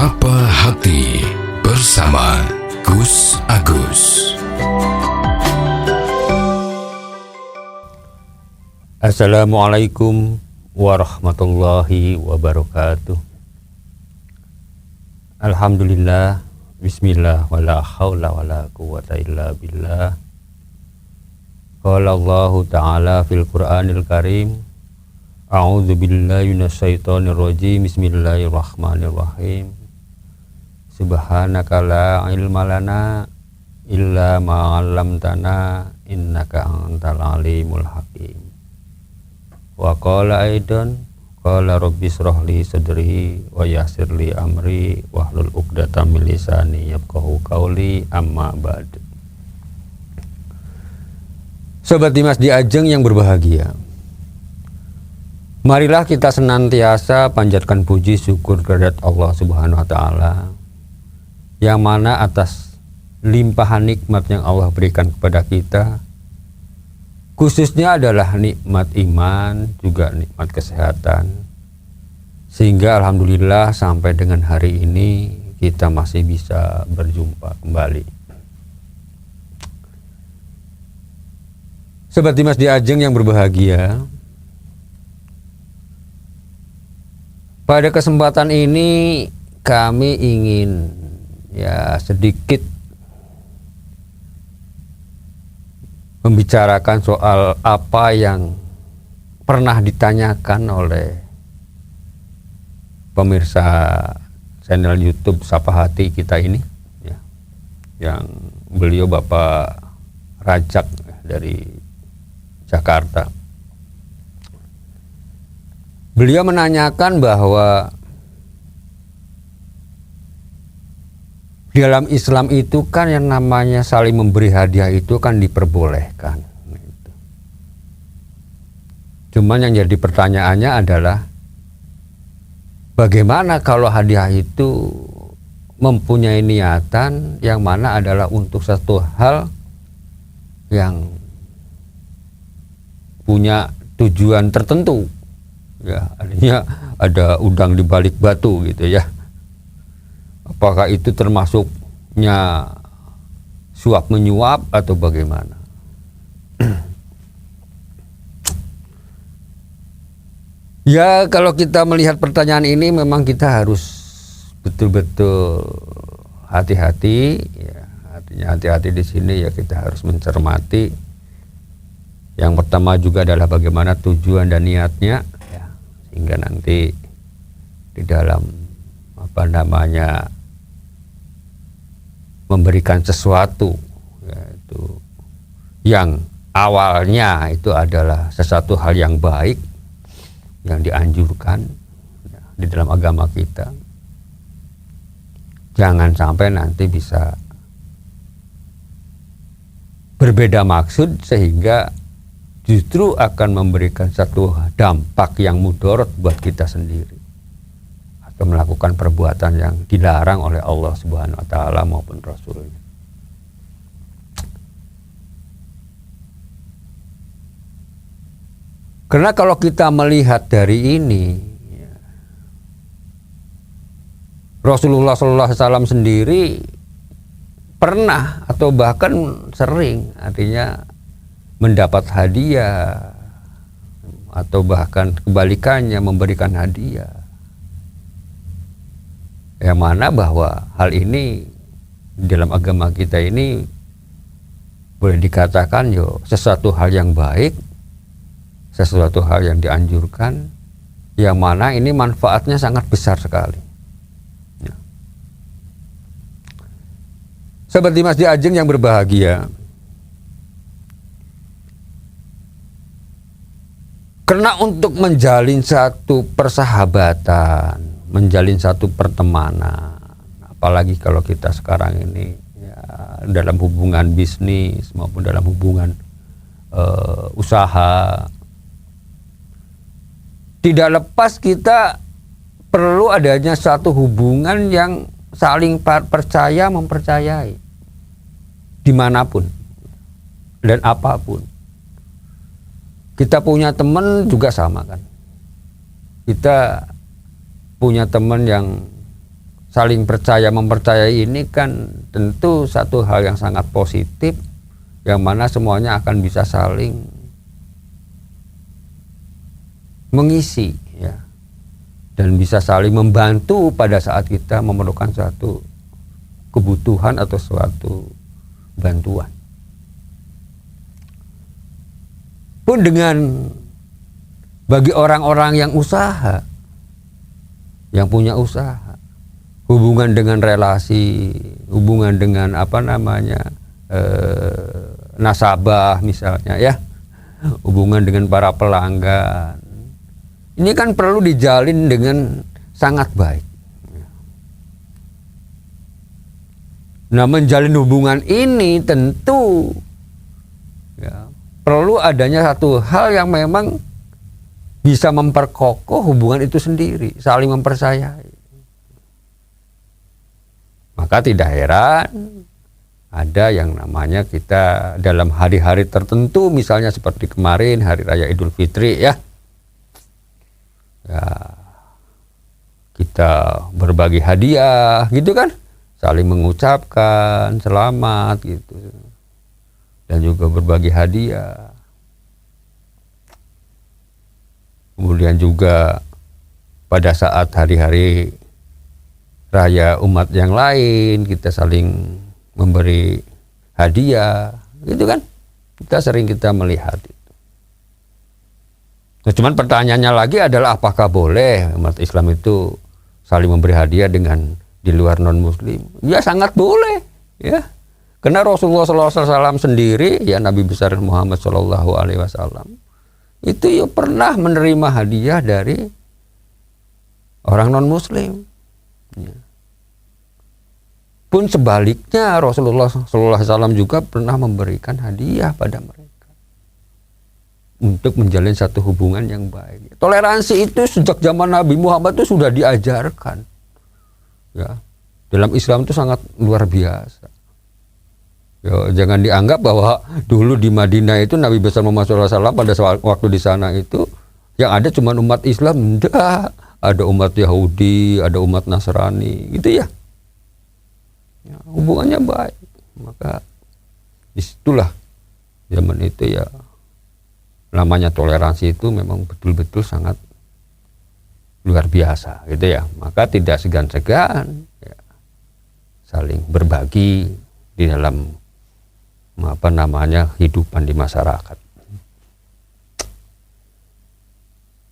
Sapa Hati bersama Gus Agus. Assalamualaikum warahmatullahi wabarakatuh. Alhamdulillah, bismillah, wala hawla wala quwwata illa billah. Qala Allahu ta'ala fil Qur'anil Karim, a'udzu billahi minasyaitonir rajim, bismillahirrahmanirrahim. Subhanaka la ilma lana illa ma 'allamtana innaka antal alimul hakim. Wa qala aidan qala rabbi shrah li sadri wa yassir li amri wahlul 'uqdatam min lisani yafqahu qawli, amma ba'd. Sobat Dimas di Ajeng yang berbahagia, marilah kita senantiasa panjatkan puji syukur kehadirat Allah Subhanahu wa taala, yang mana atas limpahan nikmat yang Allah berikan kepada kita, khususnya adalah nikmat iman, juga nikmat kesehatan, sehingga alhamdulillah sampai dengan hari ini kita masih bisa berjumpa kembali. Sobat Dimas di Ajeng yang berbahagia, pada kesempatan ini kami ingin sedikit membicarakan soal apa yang pernah ditanyakan oleh pemirsa channel YouTube Sapa Hati kita ini, yang beliau Bapak Rajak dari Jakarta. Beliau menanyakan bahwa di dalam Islam itu kan yang namanya saling memberi hadiah itu kan diperbolehkan. Cuman yang jadi pertanyaannya adalah bagaimana kalau hadiah itu mempunyai niatan yang mana adalah untuk satu hal yang punya tujuan tertentu, artinya ada udang di balik batu gitu ya. Apakah itu termasuknya suap menyuap atau bagaimana? Ya, kalau kita melihat pertanyaan ini memang kita harus betul-betul hati-hati, artinya hati-hati di sini ya, kita harus mencermati. Yang pertama juga adalah bagaimana tujuan dan niatnya, sehingga nanti di dalam memberikan sesuatu, yaitu yang awalnya itu adalah sesuatu hal yang baik yang dianjurkan di dalam agama kita, jangan sampai nanti bisa berbeda maksud sehingga justru akan memberikan satu dampak yang mudarat buat kita sendiri, atau melakukan perbuatan yang dilarang oleh Allah Subhanahu wa taala maupun Rasulnya. Karena kalau kita melihat dari ini, Rasulullah SAW sendiri pernah atau bahkan sering, artinya mendapat hadiah atau bahkan kebalikannya memberikan hadiah, yang mana bahwa hal ini dalam agama kita ini boleh dikatakan sesuatu hal yang baik, sesuatu hal yang dianjurkan, yang mana ini manfaatnya sangat besar sekali. Sahabat Dimas di Ajeng yang berbahagia, karena untuk menjalin satu persahabatan, menjalin satu pertemanan, apalagi kalau kita sekarang ini dalam hubungan bisnis maupun dalam hubungan usaha, tidak lepas kita perlu adanya satu hubungan yang saling percaya mempercayai dimanapun dan apapun. Kita punya teman juga sama kan. Kita punya teman yang saling percaya mempercayai ini kan tentu satu hal yang sangat positif, yang mana semuanya akan bisa saling mengisi ya, dan bisa saling membantu pada saat kita memerlukan suatu kebutuhan atau suatu bantuan. Pun dengan bagi orang-orang yang usaha, yang punya usaha, hubungan dengan relasi, hubungan dengan nasabah misalnya ya, hubungan dengan para pelanggan, ini kan perlu dijalin dengan sangat baik. Nah, menjalin hubungan ini tentu ya, perlu adanya satu hal yang memang bisa memperkokoh hubungan itu sendiri, saling mempercayai. Maka tidak heran ada yang namanya kita dalam hari-hari tertentu, misalnya seperti kemarin Hari Raya Idul Fitri ya, kita berbagi hadiah gitu kan, saling mengucapkan selamat gitu, dan juga berbagi hadiah. Kemudian juga pada saat hari-hari raya umat yang lain, kita saling memberi hadiah gitu kan, kita melihat itu. Nah, cuman pertanyaannya lagi adalah apakah boleh umat Islam itu saling memberi hadiah dengan di luar non muslim? Ya sangat boleh ya, karena Rasulullah SAW sendiri ya, Nabi besar Muhammad SAW itu ya pernah menerima hadiah dari orang non muslim ya. Pun sebaliknya Rasulullah SAW juga pernah memberikan hadiah pada mereka untuk menjalin satu hubungan yang baik. Toleransi itu sejak zaman Nabi Muhammad itu sudah diajarkan ya, dalam Islam itu sangat luar biasa. Ya, jangan dianggap bahwa dulu di Madinah itu Nabi besar Muhammad SAW pada waktu di sana itu yang ada cuma umat Islam. Enggak, ada umat Yahudi, ada umat Nasrani gitu ya. Ya, hubungannya baik. Maka disitulah zaman itu ya, namanya toleransi itu memang betul-betul sangat luar biasa gitu ya. Maka tidak segan-segan ya, saling berbagi di dalam kehidupan di masyarakat.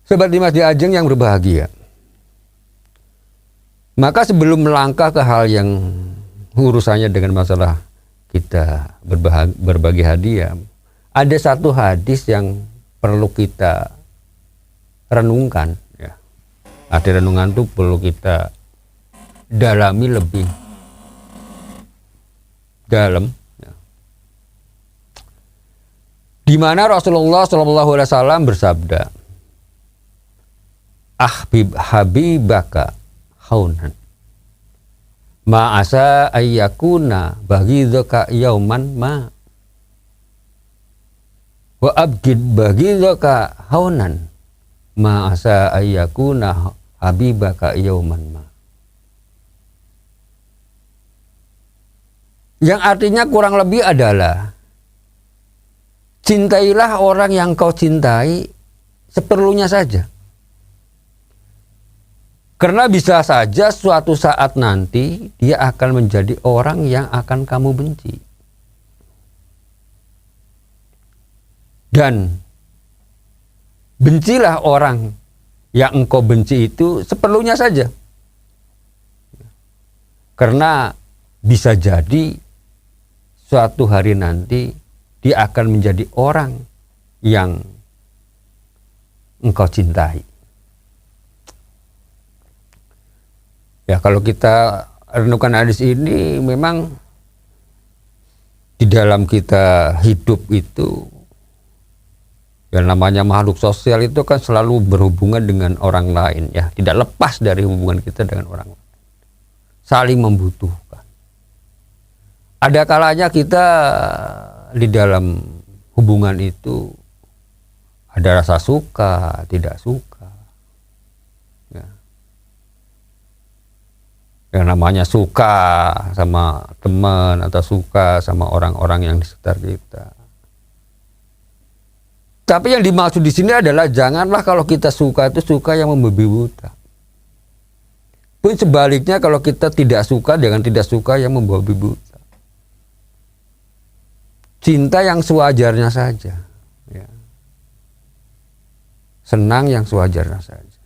Sobat Dimas di Ajeng yang berbahagia, maka sebelum melangkah ke hal yang urusannya dengan masalah kita berbagi hadiah, ada satu hadis yang perlu kita renungkan ya. Ada renungan itu perlu kita dalami lebih dalam ya. Di mana Rasulullah SAW bersabda, habibaka haunan ma'asa ayyakuna baghidhaka yauman ma wa abgid baghidhaka haunan ma'asa ayyakuna habibaka yauman ma. Yang artinya kurang lebih adalah, cintailah orang yang kau cintai seperlunya saja. Karena bisa saja suatu saat nanti dia akan menjadi orang yang akan kamu benci. Dan bencilah orang yang engkau benci itu seperlunya saja. Karena bisa jadi suatu hari nanti dia akan menjadi orang yang engkau cintai. Ya, kalau kita renungkan hadis ini, memang di dalam kita hidup itu, yang namanya makhluk sosial itu kan selalu berhubungan dengan orang lain ya, tidak lepas dari hubungan kita dengan orang lain, saling membutuhkan. Ada kalanya kita di dalam hubungan itu ada rasa suka, tidak suka. Ya. Yang namanya suka sama teman atau suka sama orang-orang yang di sekitar kita. Tapi yang dimaksud di sini adalah janganlah kalau kita suka itu suka yang membabi buta. Pun sebaliknya kalau kita tidak suka, jangan tidak suka yang membabi buta. Cinta yang sewajarnya saja, ya. Senang yang sewajarnya saja.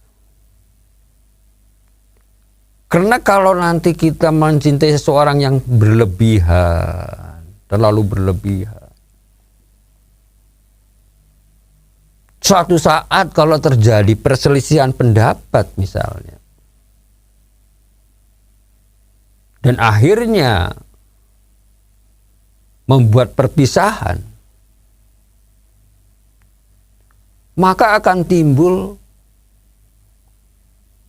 Karena kalau nanti kita mencintai seseorang yang berlebihan, terlalu berlebihan, suatu saat kalau terjadi perselisihan pendapat misalnya, dan akhirnya membuat perpisahan, maka akan timbul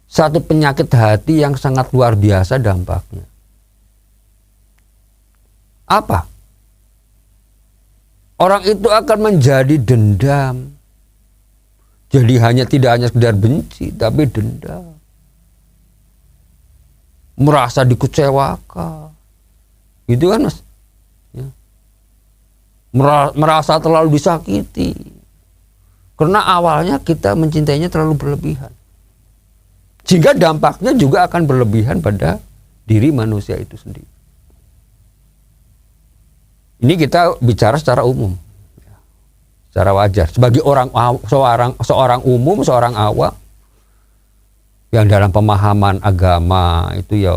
satu penyakit hati yang sangat luar biasa dampaknya. Apa? Orang itu akan menjadi dendam. Jadi tidak hanya sekedar benci, tapi dendam. Merasa dikecewakan. Gitu kan, Mas? Ya. Merasa terlalu disakiti. Karena awalnya kita mencintainya terlalu berlebihan. Sehingga dampaknya juga akan berlebihan pada diri manusia itu sendiri. Ini kita bicara secara umum. Secara wajar. Sebagai seorang umum, seorang awam, yang dalam pemahaman agama itu ya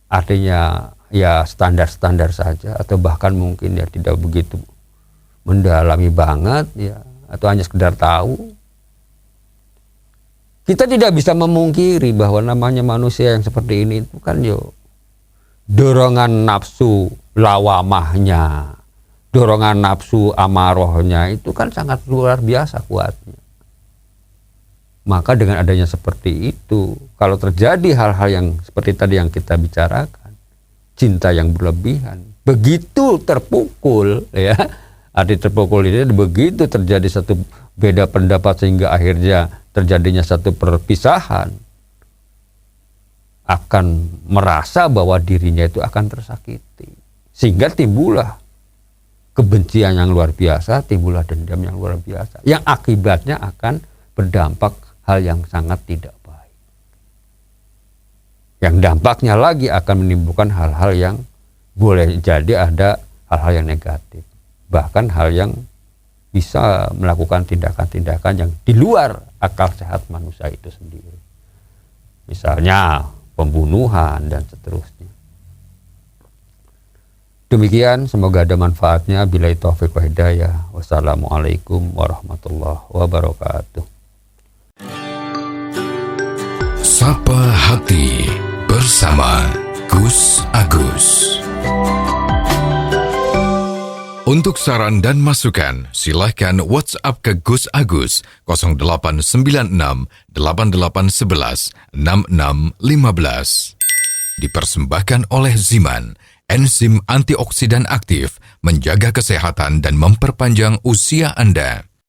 artinya ya standar-standar saja, atau bahkan mungkin ya tidak begitu mendalami banget ya, atau hanya sekedar tahu. Kita tidak bisa memungkiri bahwa namanya manusia yang seperti ini itu kan yo dorongan nafsu lawamahnya, dorongan nafsu amarohnya itu kan sangat luar biasa kuatnya. Maka dengan adanya seperti itu, kalau terjadi hal-hal yang seperti tadi yang kita bicarakan, cinta yang berlebihan, begitu terpukul ya, arti terpukul ini begitu terjadi satu beda pendapat sehingga akhirnya terjadinya satu perpisahan, akan merasa bahwa dirinya itu akan tersakiti, sehingga timbullah kebencian yang luar biasa, timbullah dendam yang luar biasa, yang akibatnya akan berdampak hal yang sangat tidak baik. Yang dampaknya lagi akan menimbulkan hal-hal yang boleh jadi ada hal-hal yang negatif. Bahkan hal yang bisa melakukan tindakan-tindakan yang di luar akal sehat manusia itu sendiri. Misalnya pembunuhan dan seterusnya. Demikian, semoga ada manfaatnya. Billahi taufiq wa hidayah. Wassalamualaikum warahmatullahi wabarakatuh. Sapa Hati bersama Gus Agus. Untuk saran dan masukan, silahkan WhatsApp ke Gus Agus 0896 8811 6615. Dipersembahkan oleh Ziman, enzim antioksidan aktif, menjaga kesehatan dan memperpanjang usia Anda.